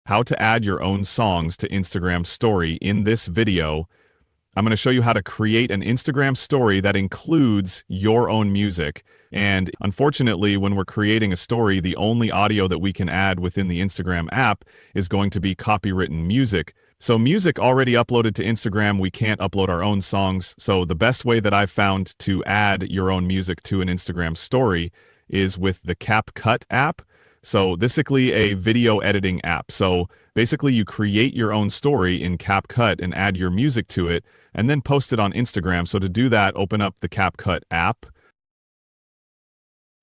how to add your own songs to Instagram Story. In this video, I'm going to show you how to create an Instagram story that includes your own music. And unfortunately, when we're creating a story, the only audio that we can add within the Instagram app is going to be copywritten music. So music already uploaded to Instagram, we can't upload our own songs. So the best way that I've found to add your own music to an Instagram story is with the CapCut app. So this is basically a video editing app. So basically you create your own story in CapCut and add your music to it and then post it on Instagram. So to do that, open up the CapCut app.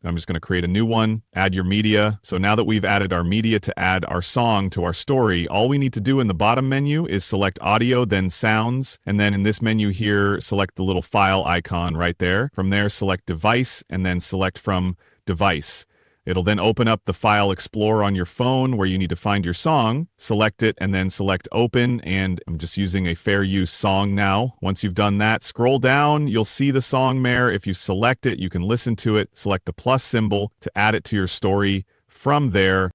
I'm just going to create a new one, add your media. So now that we've added our media to add our song to our story, all we need to do in the bottom menu is select audio, then sounds. And then in this menu here, select the little file icon right there. From there, select device and then select from device. It'll then open up the File Explorer on your phone where you need to find your song, select it, and then select Open, and I'm just using a fair use song now. Once you've done that, scroll down, you'll see the song there. If you select it, you can listen to it. Select the plus symbol to add it to your story. From there,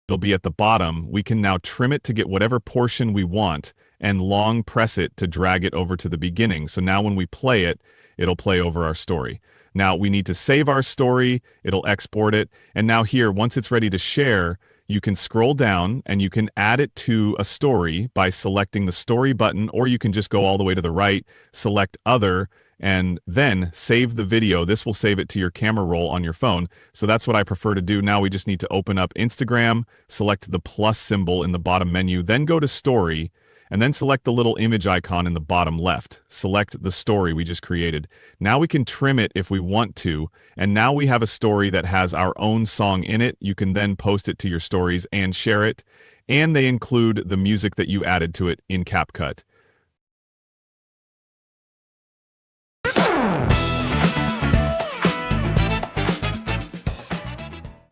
it'll be at the bottom. We can now trim it to get whatever portion we want, and long press it to drag it over to the beginning. So now when we play it, it'll play over our story. Now we need to save our story, it'll export it, and now here, once it's ready to share, you can scroll down and you can add it to a story by selecting the story button, or you can just go all the way to the right, select other, and then save the video. This will save it to your camera roll on your phone. So that's what I prefer to do. Now we just need to open up Instagram, select the plus symbol in the bottom menu, then go to story, and then select the little image icon in the bottom left. Select the story we just created. Now we can trim it if we want to, and now we have a story that has our own song in it. You can then post it to your stories and share it, and they include the music that you added to it in CapCut.